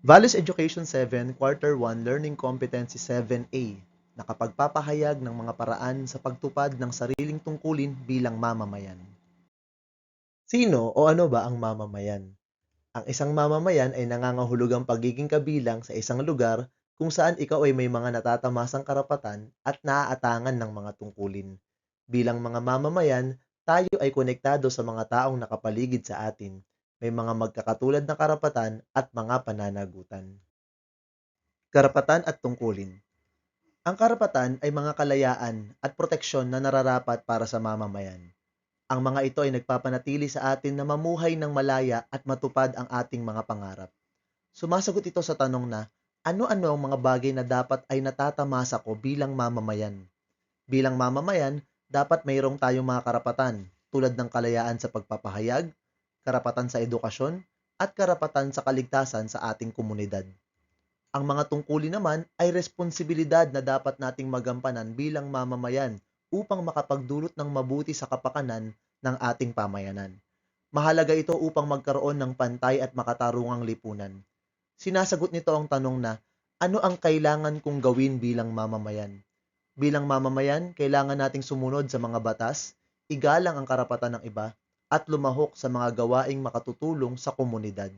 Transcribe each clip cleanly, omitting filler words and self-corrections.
Values Education 7, Quarter 1, Learning Competency 7A, nakapagpapahayag ng mga paraan sa pagtupad ng sariling tungkulin bilang mamamayan. Sino o ano ba ang mamamayan? Ang isang mamamayan ay nangangahulugang pagiging kabilang sa isang lugar kung saan ikaw ay may mga natatamasang karapatan at naaatangan ng mga tungkulin. Bilang mga mamamayan, tayo ay konektado sa mga taong nakapaligid sa atin. May mga magkakatulad na karapatan at mga pananagutan. Karapatan at tungkulin. Ang karapatan ay mga kalayaan at proteksyon na nararapat para sa mamamayan. Ang mga ito ay nagpapanatili sa atin na mamuhay ng malaya at matupad ang ating mga pangarap. Sumasagot ito sa tanong na, ano-ano ang mga bagay na dapat ay natatamasa ko bilang mamamayan? Bilang mamamayan, dapat mayroong tayong mga karapatan tulad ng kalayaan sa pagpapahayag, karapatan sa edukasyon, at karapatan sa kaligtasan sa ating komunidad. Ang mga tungkulin naman ay responsibilidad na dapat nating magampanan bilang mamamayan upang makapagdulot ng mabuti sa kapakanan ng ating pamayanan. Mahalaga ito upang magkaroon ng pantay at makatarungang lipunan. Sinasagot nito ang tanong na, ano ang kailangan kong gawin bilang mamamayan? Bilang mamamayan, kailangan nating sumunod sa mga batas, igalang ang karapatan ng iba, at lumahok sa mga gawaing makatutulong sa komunidad.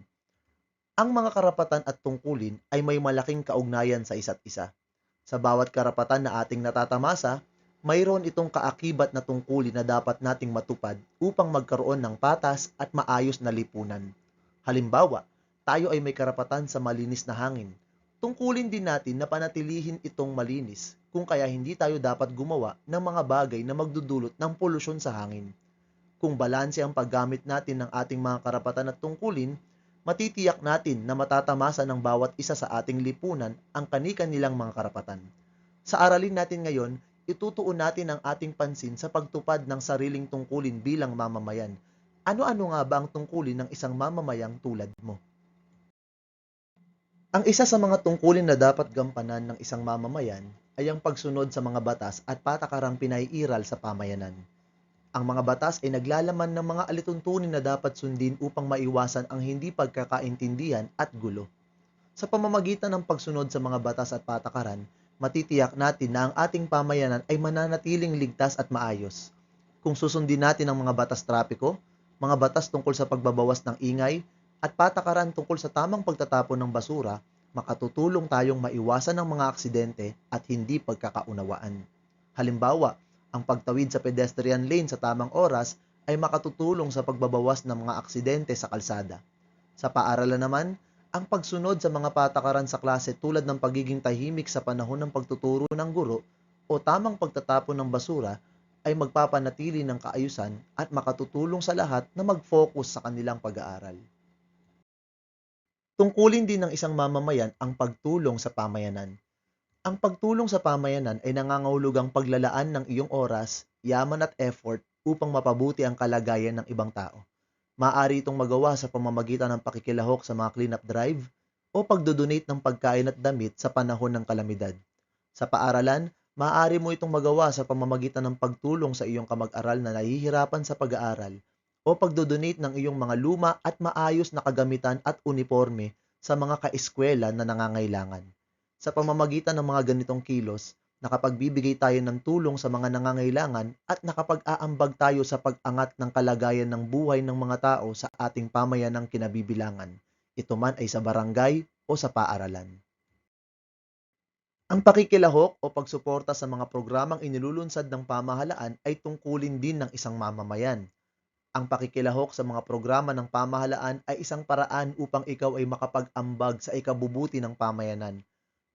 Ang mga karapatan at tungkulin ay may malaking kaugnayan sa isa't isa. Sa bawat karapatan na ating natatamasa, mayroon itong kaakibat na tungkulin na dapat nating matupad upang magkaroon ng patas at maayos na lipunan. Halimbawa, tayo ay may karapatan sa malinis na hangin. Tungkulin din natin na panatilihin itong malinis, kung kaya hindi tayo dapat gumawa ng mga bagay na magdudulot ng polusyon sa hangin. Kung balanse ang paggamit natin ng ating mga karapatan at tungkulin, matitiyak natin na matatamasa ng bawat isa sa ating lipunan ang kani-kanilang mga karapatan. Sa aralin natin ngayon, itutuon natin ang ating pansin sa pagtupad ng sariling tungkulin bilang mamamayan. Ano-ano nga ba ang tungkulin ng isang mamamayang tulad mo? Ang isa sa mga tungkulin na dapat gampanan ng isang mamamayan ay ang pagsunod sa mga batas at patakarang pinaiiral sa pamayanan. Ang mga batas ay naglalaman ng mga alituntunin na dapat sundin upang maiwasan ang hindi pagkakaintindihan at gulo. Sa pamamagitan ng pagsunod sa mga batas at patakaran, matitiyak natin na ang ating pamayanan ay mananatiling ligtas at maayos. Kung susundin natin ang mga batas trapiko, mga batas tungkol sa pagbabawas ng ingay, at patakaran tungkol sa tamang pagtatapon ng basura, makatutulong tayong maiwasan ang mga aksidente at hindi pagkakaunawaan. Halimbawa, ang pagtawid sa pedestrian lane sa tamang oras ay makatutulong sa pagbabawas ng mga aksidente sa kalsada. Sa paaralan naman, ang pagsunod sa mga patakaran sa klase tulad ng pagiging tahimik sa panahon ng pagtuturo ng guro o tamang pagtatapon ng basura ay magpapanatili ng kaayusan at makatutulong sa lahat na mag-focus sa kanilang pag-aaral. Tungkulin din ng isang mamamayan ang pagtulong sa pamayanan. Ang pagtulong sa pamayanan ay nangangahulugang paglalaan ng iyong oras, yaman at effort upang mapabuti ang kalagayan ng ibang tao. Maaari itong magawa sa pamamagitan ng pakikilahok sa mga cleanup drive o pagdodonate ng pagkain at damit sa panahon ng kalamidad. Sa paaralan, maaari mo itong magawa sa pamamagitan ng pagtulong sa iyong kamag-aral na nahihirapan sa pag-aaral o pagdodonate ng iyong mga luma at maayos na kagamitan at uniforme sa mga kaeskwela na nangangailangan. Sa pamamagitan ng mga ganitong kilos, nakapagbibigay tayo ng tulong sa mga nangangailangan at nakapag-aambag tayo sa pag-angat ng kalagayan ng buhay ng mga tao sa ating pamayanang kinabibilangan. Ito man ay sa barangay o sa paaralan. Ang pakikilahok o pagsuporta sa mga programang inilulunsad ng pamahalaan ay tungkulin din ng isang mamamayan. Ang pakikilahok sa mga programa ng pamahalaan ay isang paraan upang ikaw ay makapag-ambag sa ikabubuti ng pamayanan.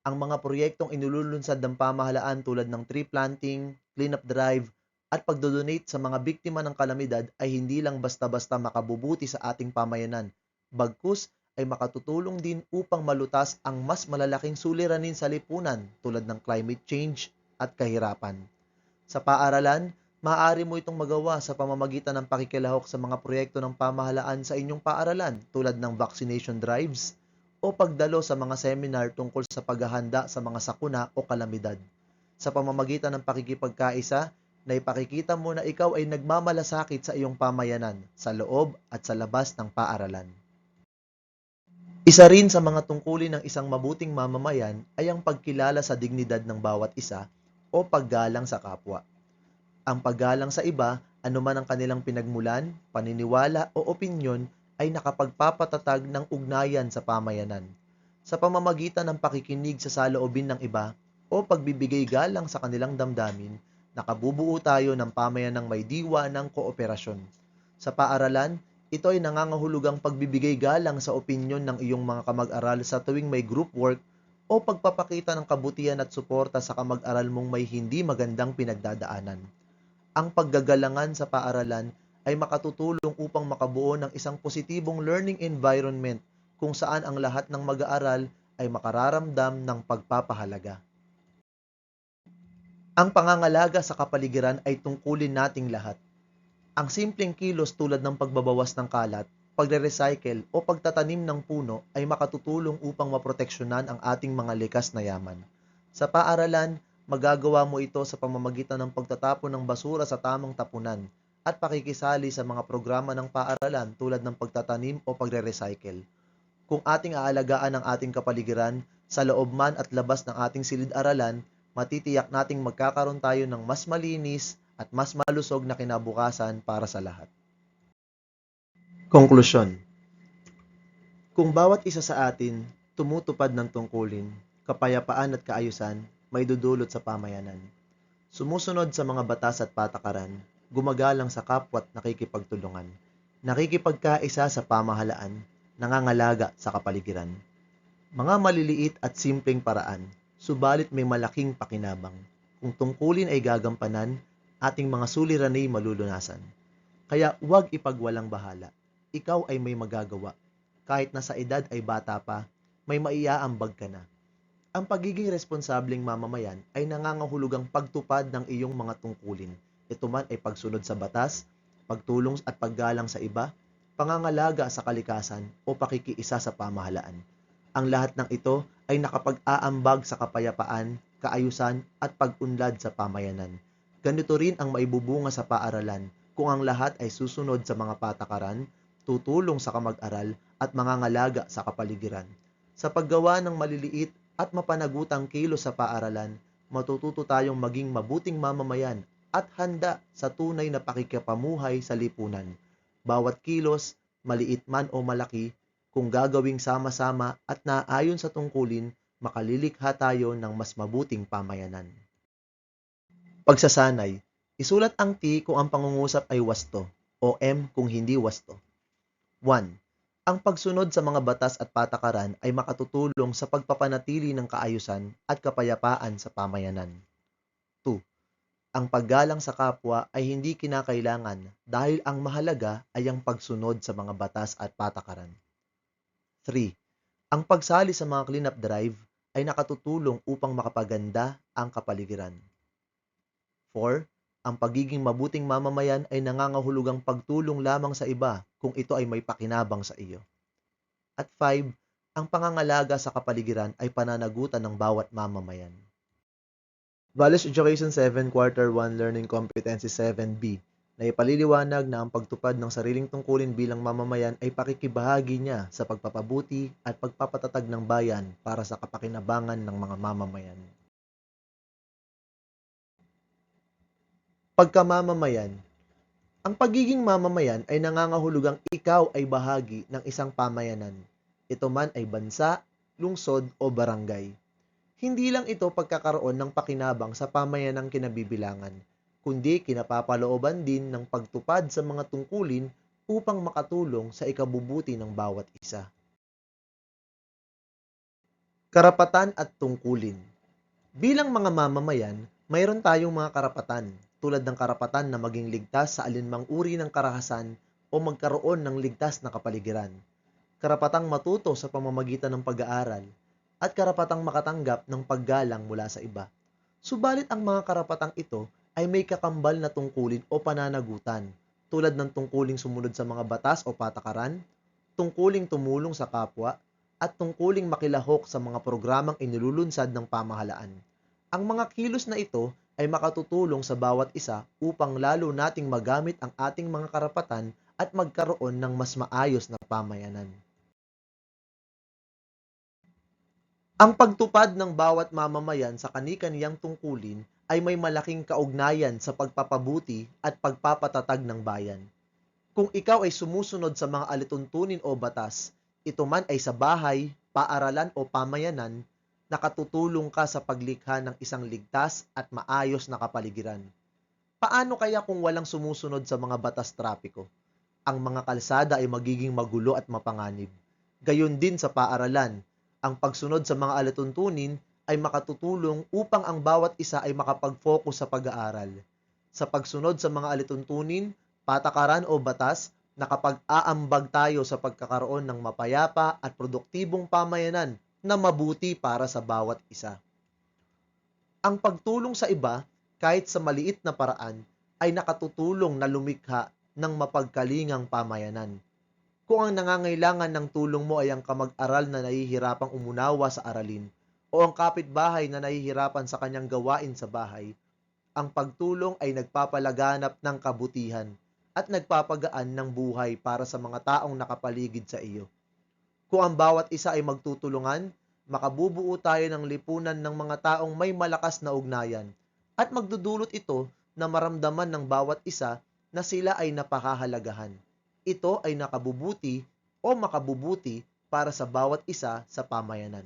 Ang mga proyektong inilulunsad ng pamahalaan tulad ng tree planting, cleanup drive, at pagdodonate sa mga biktima ng kalamidad ay hindi lang basta-basta makabubuti sa ating pamayanan. Bagkus ay makatutulong din upang malutas ang mas malalaking suliranin sa lipunan tulad ng climate change at kahirapan. Sa paaralan, maaari mo itong magawa sa pamamagitan ng pakikilahok sa mga proyekto ng pamahalaan sa inyong paaralan tulad ng vaccination drives o pagdalo sa mga seminar tungkol sa paghahanda sa mga sakuna o kalamidad. Sa pamamagitan ng pakikipagkaisa, na ipakikita mo na ikaw ay nagmamalasakit sa iyong pamayanan sa loob at sa labas ng paaralan. Isa rin sa mga tungkulin ng isang mabuting mamamayan ay ang pagkilala sa dignidad ng bawat isa o paggalang sa kapwa. Ang paggalang sa iba, anuman ang kanilang pinagmulan, paniniwala o opinyon, ay nakapagpapatatag ng ugnayan sa pamayanan. Sa pamamagitan ng pakikinig sa saloobin ng iba o pagbibigay galang sa kanilang damdamin, nakabubuo tayo ng pamayanang may diwa ng kooperasyon. Sa paaralan, ito ay nangangahulugang pagbibigay galang sa opinyon ng iyong mga kamag-aral sa tuwing may group work o pagpapakita ng kabutihan at suporta sa kamag-aral mong may hindi magandang pinagdadaanan. Ang paggagalangan sa paaralan ay makatutulong upang makabuo ng isang positibong learning environment kung saan ang lahat ng mag-aaral ay makararamdam ng pagpapahalaga. Ang pangangalaga sa kapaligiran ay tungkulin nating lahat. Ang simpleng kilos tulad ng pagbabawas ng kalat, pagre-recycle o pagtatanim ng puno ay makatutulong upang maproteksyonan ang ating mga likas na yaman. Sa paaralan, magagawa mo ito sa pamamagitan ng pagtatapon ng basura sa tamang tapunan at pakikisali sa mga programa ng paaralan tulad ng pagtatanim o pagre-recycle. Kung ating aalagaan ang ating kapaligiran, sa loob man at labas ng ating silid-aralan, matitiyak nating magkakaroon tayo ng mas malinis at mas malusog na kinabukasan para sa lahat. Konklusyon. Kung bawat isa sa atin tumutupad ng tungkulin, kapayapaan at kaayusan, may dudulot sa pamayanan. Sumusunod sa mga batas at patakaran, gumagalang sa kapwa't nakikipagtulungan, nakikipagkaisa sa pamahalaan, nangangalaga sa kapaligiran. Mga maliliit at simpleng paraan, subalit may malaking pakinabang. Kung tungkulin ay gagampanan, ating mga suliraning malulunasan. Kaya huwag ipagwalang bahala. Ikaw ay may magagawa. Kahit na sa edad ay bata pa, may maiaambag ka na. Ang pagiging responsableng mamamayan ay nangangahulugang pagtupad ng iyong mga tungkulin. Ito man ay pagsunod sa batas, pagtulong at paggalang sa iba, pangangalaga sa kalikasan o pakikiisa sa pamahalaan. Ang lahat ng ito ay nakapag-aambag sa kapayapaan, kaayusan at pag-unlad sa pamayanan. Ganito rin ang maibubunga sa paaralan kung ang lahat ay susunod sa mga patakaran, tutulong sa kamag-aral at mangangalaga sa kapaligiran. Sa paggawa ng maliliit at mapanagutang kilos sa paaralan, matututo tayong maging mabuting mamamayan at handa sa tunay na pakikipamuhay sa lipunan. Bawat kilos, maliit man o malaki, kung gagawing sama-sama at naayon sa tungkulin, makalilikha tayo ng mas mabuting pamayanan. Pagsasanay. Isulat ang T kung ang pangungusap ay wasto o M kung hindi wasto. 1. Ang pagsunod sa mga batas at patakaran ay makatutulong sa pagpapanatili ng kaayusan at kapayapaan sa pamayanan. 2. Ang paggalang sa kapwa ay hindi kinakailangan dahil ang mahalaga ay ang pagsunod sa mga batas at patakaran. 3. Ang pagsali sa mga cleanup drive ay nakatutulong upang makapaganda ang kapaligiran. 4. Ang pagiging mabuting mamamayan ay nangangahulugang pagtulong lamang sa iba kung ito ay may pakinabang sa iyo. At 5. Ang pangangalaga sa kapaligiran ay pananagutan ng bawat mamamayan. Values Education 7 Quarter 1 Learning Competency 7B na ipaliliwanag na ang pagtupad ng sariling tungkulin bilang mamamayan ay pakikibahagi niya sa pagpapabuti at pagpapatatag ng bayan para sa kapakinabangan ng mga mamamayan. Pagkamamamayan. Ang pagiging mamamayan ay nangangahulugang ikaw ay bahagi ng isang pamayanan. Ito man ay bansa, lungsod o barangay. Hindi lang ito pagkakaroon ng pakinabang sa pamayanang kinabibilangan, kundi kinapapalooban din ng pagtupad sa mga tungkulin upang makatulong sa ikabubuti ng bawat isa. Karapatan at tungkulin. Bilang mga mamamayan, mayroon tayong mga karapatan tulad ng karapatan na maging ligtas sa alinmang uri ng karahasan o magkaroon ng ligtas na kapaligiran, karapatang matuto sa pamamagitan ng pag-aaral, at karapatang makatanggap ng paggalang mula sa iba. Subalit ang mga karapatang ito ay may kakambal na tungkulin o pananagutan, tulad ng tungkuling sumunod sa mga batas o patakaran, tungkuling tumulong sa kapwa, at tungkuling makilahok sa mga programang inilulunsad ng pamahalaan. Ang mga kilos na ito ay makatutulong sa bawat isa upang lalo nating magamit ang ating mga karapatan at magkaroon ng mas maayos na pamayanan. Ang pagtupad ng bawat mamamayan sa kani-kaniyang tungkulin ay may malaking kaugnayan sa pagpapabuti at pagpapatatag ng bayan. Kung ikaw ay sumusunod sa mga alituntunin o batas, ito man ay sa bahay, paaralan o pamayanan, nakatutulong ka sa paglikha ng isang ligtas at maayos na kapaligiran. Paano kaya kung walang sumusunod sa mga batas trapiko? Ang mga kalsada ay magiging magulo at mapanganib. Gayon din sa paaralan, ang pagsunod sa mga alituntunin ay makatutulong upang ang bawat isa ay makapag-focus sa pag-aaral. Sa pagsunod sa mga alituntunin, patakaran o batas, nakapag-aambag tayo sa pagkakaroon ng mapayapa at produktibong pamayanan na mabuti para sa bawat isa. Ang pagtulong sa iba, kahit sa maliit na paraan, ay nakatutulong na lumikha ng mapagkalingang pamayanan. Kung ang nangangailangan ng tulong mo ay ang kamag-aral na nahihirapang umunawa sa aralin, o ang kapitbahay na nahihirapan sa kanyang gawain sa bahay, ang pagtulong ay nagpapalaganap ng kabutihan at nagpapagaan ng buhay para sa mga taong nakapaligid sa iyo. Kung ang bawat isa ay magtutulungan, makabubuo tayo ng lipunan ng mga taong may malakas na ugnayan at magdudulot ito na maramdaman ng bawat isa na sila ay napakahalagahan. Ito ay nakabubuti o makabubuti para sa bawat isa sa pamayanan.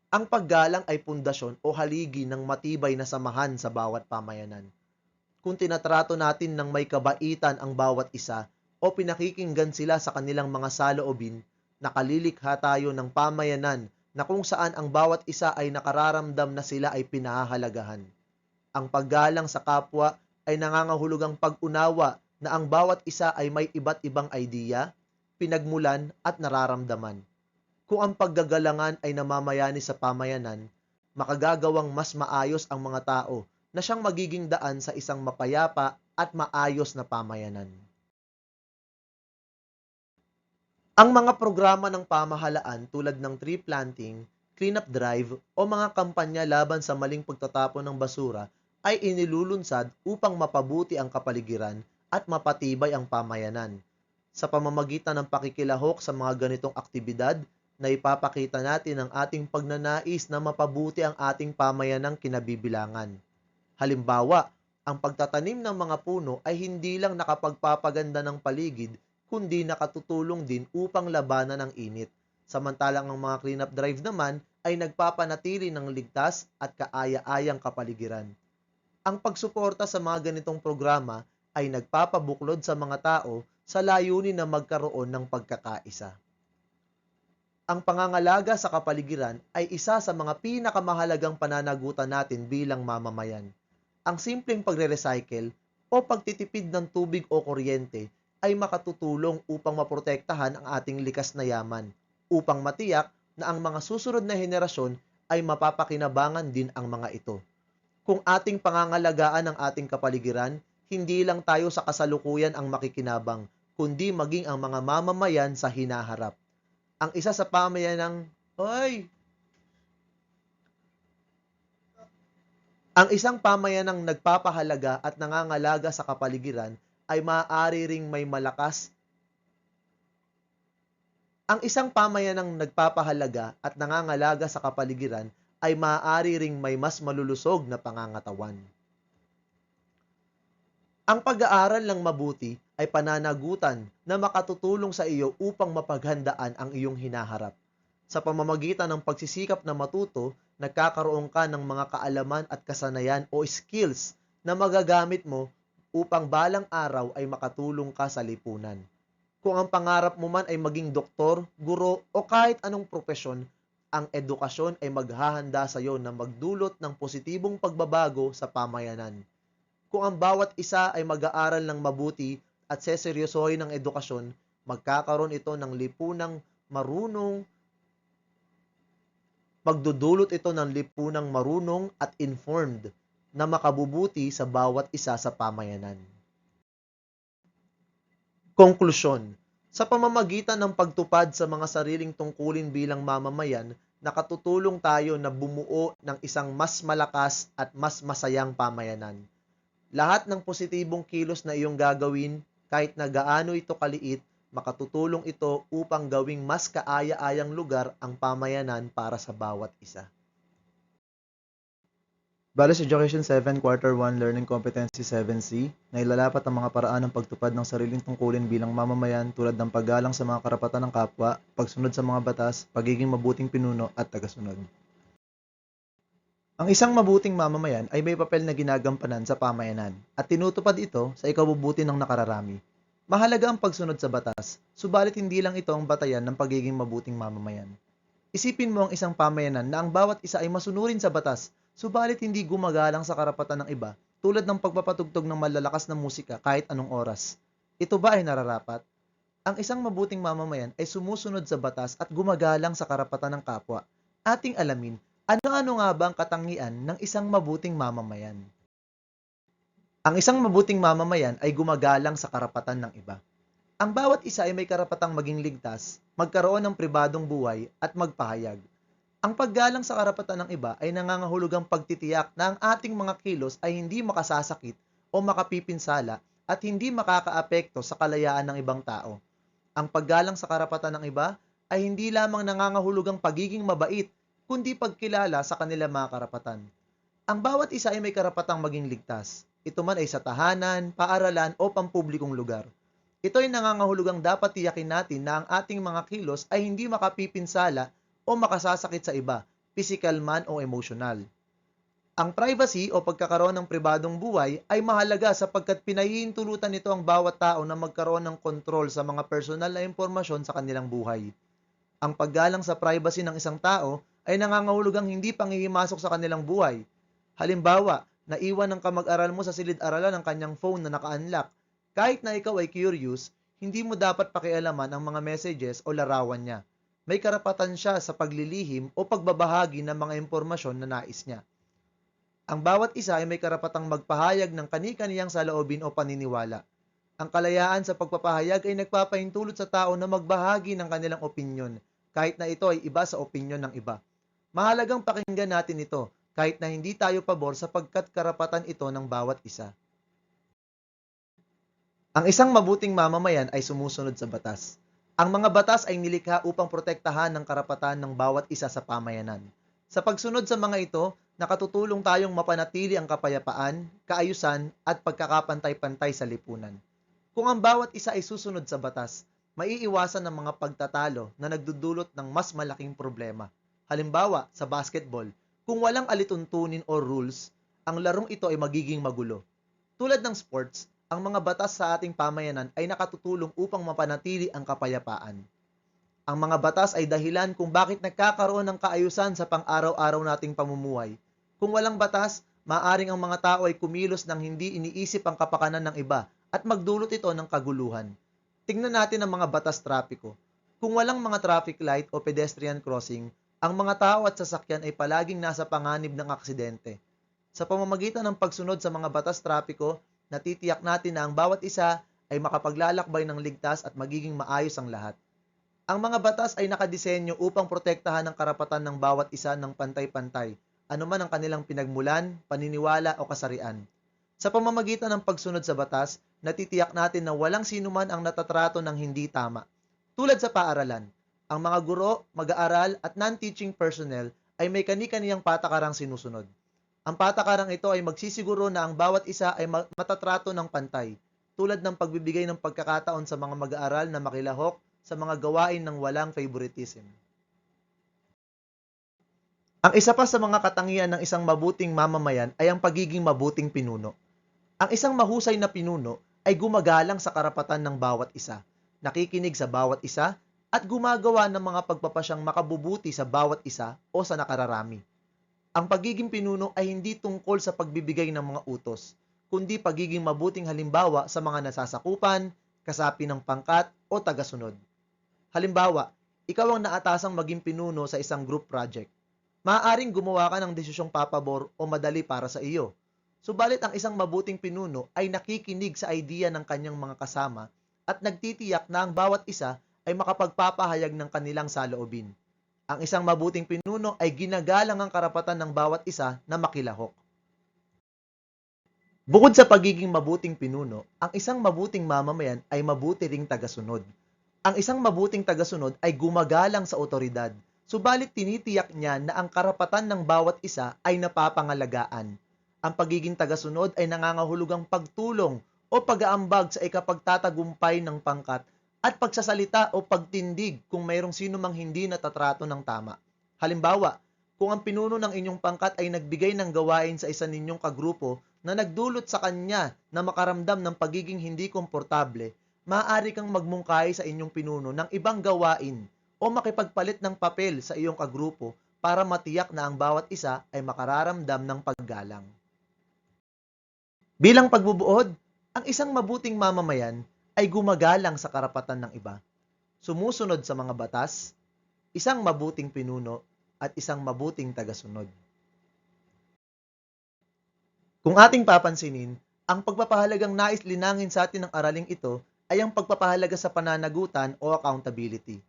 Ang paggalang ay pundasyon o haligi ng matibay na samahan sa bawat pamayanan. Kung tinatrato natin ng may kabaitan ang bawat isa o pinakikinggan sila sa kanilang mga saloobin, nakalilikha tayo ng pamayanan na kung saan ang bawat isa ay nakararamdam na sila ay pinahahalagahan. Ang paggalang sa kapwa ay nangangahulugang pag-unawa na ang bawat isa ay may iba't ibang idea, pinagmulan at nararamdaman. Kung ang paggagalangan ay namamayani sa pamayanan, makagagawang mas maayos ang mga tao na siyang magiging daan sa isang mapayapa at maayos na pamayanan. Ang mga programa ng pamahalaan tulad ng tree planting, cleanup drive o mga kampanya laban sa maling pagtatapon ng basura ay inilulunsad upang mapabuti ang kapaligiran at mapatibay ang pamayanan. Sa pamamagitan ng pakikilahok sa mga ganitong aktibidad, na ipapakita natin ang ating pagnanais na mapabuti ang ating pamayanang kinabibilangan. Halimbawa, ang pagtatanim ng mga puno ay hindi lang nakapagpapaganda ng paligid, kundi nakatutulong din upang labanan ang init. Samantalang ang mga cleanup drive naman ay nagpapanatili ng ligtas at kaaya-ayang kapaligiran. Ang pagsuporta sa mga ganitong programa ay nagpapabuklod sa mga tao sa layunin na magkaroon ng pagkakaisa. Ang pangangalaga sa kapaligiran ay isa sa mga pinakamahalagang pananagutan natin bilang mamamayan. Ang simpleng pagre-recycle o pagtitipid ng tubig o kuryente ay makatutulong upang maprotektahan ang ating likas na yaman, upang matiyak na ang mga susunod na henerasyon ay mapapakinabangan din ang mga ito. Kung ating pangangalagaan ang ating kapaligiran, hindi lang tayo sa kasalukuyan ang makikinabang, kundi maging ang mga mamamayan sa hinaharap. Ang isa sa pamayanang Ang isang pamayanang nagpapahalaga at nangangalaga sa kapaligiran ay maaari ring may malakas. Ang isang pamayanang nagpapahalaga at nangangalaga sa kapaligiran ay maaari ring may mas malulusog na pangangatawan. Ang pag-aaral ng mabuti ay pananagutan na makatutulong sa iyo upang mapaghandaan ang iyong hinaharap. Sa pamamagitan ng pagsisikap na matuto, nagkakaroon ka ng mga kaalaman at kasanayan o skills na magagamit mo upang balang araw ay makatulong ka sa lipunan. Kung ang pangarap mo man ay maging doktor, guro o kahit anong propesyon, ang edukasyon ay maghahanda sa iyo na magdulot ng positibong pagbabago sa pamayanan. Kung ang bawat isa ay mag-aaral ng mabuti at seseryosohin ng edukasyon, magdudulot ito ng lipunang marunong at informed na makabubuti sa bawat isa sa pamayanan. Konklusyon. Sa pamamagitan ng pagtupad sa mga sariling tungkulin bilang mamamayan, nakatutulong tayo na bumuo ng isang mas malakas at mas masayang pamayanan. Lahat ng positibong kilos na iyong gagawin, kahit na gaano ito kaliit, Makatutulong ito upang gawing mas kaaya-ayang lugar ang pamayanan para sa bawat isa. Bale sa Education 7, Quarter 1, Learning Competency 7C, na ilalapat ang mga paraan ng pagtupad ng sariling tungkulin bilang mamamayan tulad ng paggalang sa mga karapatan ng kapwa, pagsunod sa mga batas, pagiging mabuting pinuno at tagasunod. Ang isang mabuting mamamayan ay may papel na ginagampanan sa pamayanan at tinutupad ito sa ikabubuti ng nakararami. Mahalaga ang pagsunod sa batas, subalit hindi lang ito ang batayan ng pagiging mabuting mamamayan. Isipin mo ang isang pamayanan na ang bawat isa ay masunurin sa batas, subalit hindi gumagalang sa karapatan ng iba, tulad ng pagpapatugtog ng malalakas na musika kahit anong oras. Ito ba ay nararapat? Ang isang mabuting mamamayan ay sumusunod sa batas at gumagalang sa karapatan ng kapwa. Ating alamin, ano-ano nga ba ang katangian ng isang mabuting mamamayan? Ang isang mabuting mamamayan ay gumagalang sa karapatan ng iba. Ang bawat isa ay may karapatang maging ligtas, magkaroon ng pribadong buhay at magpahayag. Ang paggalang sa karapatan ng iba ay nangangahulugang pagtitiyak na ang ating mga kilos ay hindi makasasakit o makapipinsala at hindi makakaapekto sa kalayaan ng ibang tao. Ang paggalang sa karapatan ng iba ay hindi lamang nangangahulugang pagiging mabait, kundi pagkilala sa kanilang mga karapatan. Ang bawat isa ay may karapatang maging ligtas. Ito man ay sa tahanan, paaralan o pampublikong lugar. Ito ay nangangahulugang dapat tiyakin natin na ang ating mga kilos ay hindi makapipinsala o makasasakit sa iba, physical man o emotional. Ang privacy o pagkakaroon ng pribadong buhay ay mahalaga sapagkat pinahihintulutan nito ang bawat tao na magkaroon ng kontrol sa mga personal na impormasyon sa kanilang buhay. Ang paggalang sa privacy ng isang tao ay nangangahulugang hindi panghihimasok sa kanilang buhay. Halimbawa, naiwan ng kamag-aral mo sa silid-aralan ang kanyang phone na naka-unlock. Kahit na ikaw ay curious, hindi mo dapat pakialaman ang mga messages o larawan niya. May karapatan siya sa paglilihim o pagbabahagi ng mga impormasyon na nais niya. Ang bawat isa ay may karapatang magpahayag ng kani-kaniyang saloobin o paniniwala. Ang kalayaan sa pagpapahayag ay nagpapahintulot sa tao na magbahagi ng kanilang opinyon, kahit na ito ay iba sa opinyon ng iba. Mahalagang pakinggan natin ito, kahit na hindi tayo pabor sapagkat karapatan ito ng bawat isa. Ang isang mabuting mamamayan ay sumusunod sa batas. Ang mga batas ay nilikha upang protektahan ng karapatan ng bawat isa sa pamayanan. Sa pagsunod sa mga ito, nakatutulong tayong mapanatili ang kapayapaan, kaayusan at pagkakapantay-pantay sa lipunan. Kung ang bawat isa ay susunod sa batas, maiiwasan ang mga pagtatalo na nagdudulot ng mas malaking problema. Halimbawa, sa basketball, kung walang alituntunin o rules, ang larong ito ay magiging magulo. Tulad ng sports, ang mga batas sa ating pamayanan ay nakatutulong upang mapanatili ang kapayapaan. Ang mga batas ay dahilan kung bakit nagkakaroon ng kaayusan sa pang-araw-araw nating pamumuhay. Kung walang batas, maaring ang mga tao ay kumilos ng hindi iniisip ang kapakanan ng iba at magdulot ito ng kaguluhan. Tingnan natin ang mga batas trapiko. Kung walang mga traffic light o pedestrian crossing, ang mga tao at sasakyan ay palaging nasa panganib ng aksidente. Sa pamamagitan ng pagsunod sa mga batas trapiko, natitiyak natin na ang bawat isa ay makapaglalakbay ng ligtas at magiging maayos ang lahat. Ang mga batas ay nakadisenyo upang protektahan ang karapatan ng bawat isa ng pantay-pantay, anuman ang kanilang pinagmulan, paniniwala o kasarian. Sa pamamagitan ng pagsunod sa batas, natitiyak natin na walang sinuman ang natatrato ng hindi tama. Tulad sa paaralan, ang mga guro, mag-aaral at non-teaching personnel ay may kani-kaniyang patakarang sinusunod. Ang patakarang ito ay magsisiguro na ang bawat isa ay matatrato ng pantay, tulad ng pagbibigay ng pagkakataon sa mga mag-aaral na makilahok sa mga gawain ng walang favoritism. Ang isa pa sa mga katangian ng isang mabuting mamamayan ay ang pagiging mabuting pinuno. Ang isang mahusay na pinuno ay gumagalang sa karapatan ng bawat isa, nakikinig sa bawat isa, at gumagawa ng mga pagpapasyang makabubuti sa bawat isa o sa nakararami. Ang pagiging pinuno ay hindi tungkol sa pagbibigay ng mga utos, kundi pagiging mabuting halimbawa sa mga nasasakupan, kasapi ng pangkat o tagasunod. Halimbawa, ikaw ang naatasang maging pinuno sa isang group project. Maaaring gumawa ka ng desisyong papabor o madali para sa iyo. Subalit ang isang mabuting pinuno ay nakikinig sa idea ng kanyang mga kasama at nagtitiyak na ang bawat isa ay makapagpapahayag ng kanilang saloobin. Ang isang mabuting pinuno ay ginagalang ang karapatan ng bawat isa na makilahok. Bukod sa pagiging mabuting pinuno, ang isang mabuting mamamayan ay mabuti ring tagasunod. Ang isang mabuting tagasunod ay gumagalang sa otoridad, subalit tinitiyak niya na ang karapatan ng bawat isa ay napapangalagaan. Ang pagiging tagasunod ay nangangahulugang pagtulong o pag-aambag sa ikapagtatagumpay ng pangkat at pagsasalita o pagtindig kung mayroong sino mang hindi natatrato ng tama. Halimbawa, kung ang pinuno ng inyong pangkat ay nagbigay ng gawain sa isa ninyong kagrupo na nagdulot sa kanya na makaramdam ng pagiging hindi komportable, maaari kang magmungkahi sa inyong pinuno ng ibang gawain o makipagpalit ng papel sa iyong kagrupo para matiyak na ang bawat isa ay makararamdam ng paggalang. Bilang pagbubuod, ang isang mabuting mamamayan ay gumagalang sa karapatan ng iba, sumusunod sa mga batas, isang mabuting pinuno, at isang mabuting tagasunod. Kung ating papansinin, ang pagpapahalagang nais linangin sa atin ng araling ito ay ang pagpapahalaga sa pananagutan o accountability.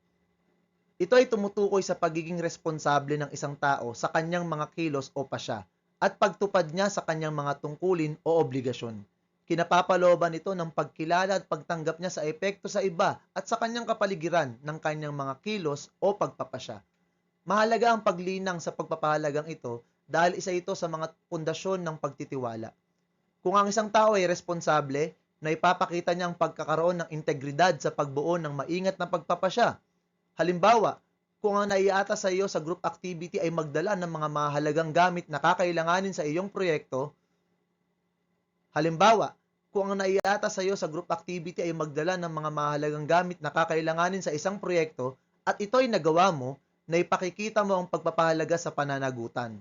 Ito ay tumutukoy sa pagiging responsable ng isang tao sa kanyang mga kilos o pasya at pagtupad niya sa kanyang mga tungkulin o obligasyon. Kinapapalooban ito ng pagkilala at pagtanggap niya sa epekto sa iba at sa kanyang kapaligiran ng kanyang mga kilos o pagpapasya. Mahalaga ang paglinang sa pagpapahalagang ito dahil isa ito sa mga pundasyon ng pagtitiwala. Kung ang isang tao ay responsable, na ipapakita niya ang pagkakaroon ng integridad sa pagbuo ng maingat na pagpapasya. Halimbawa, kung ang naiatas sa iyo sa group activity ay magdala ng mga mahalagang gamit na kakailanganin sa iyong proyekto, sa isang proyekto at ito'y nagawa mo, na ipakikita mo ang pagpapahalaga sa pananagutan.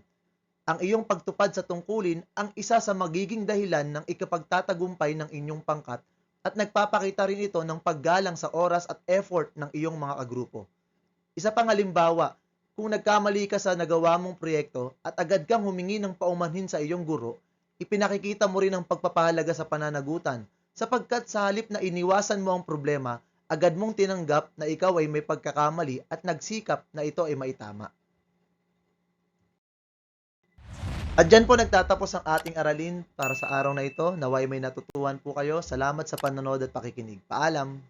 Ang iyong pagtupad sa tungkulin ang isa sa magiging dahilan ng ikapagtatagumpay ng inyong pangkat at nagpapakita rin ito ng paggalang sa oras at effort ng iyong mga kagrupo. Isa pang halimbawa, kung nagkamali ka sa nagawa mong proyekto at agad kang humingi ng paumanhin sa iyong guro, ipinakikita mo rin ang pagpapahalaga sa pananagutan sapagkat sa halip na iniwasan mo ang problema, agad mong tinanggap na ikaw ay may pagkakamali at nagsikap na ito ay maitama. At dyan po nagtatapos ang ating aralin para sa araw na ito. Naway may natutuhan po kayo. Salamat sa panonood at pakikinig. Paalam!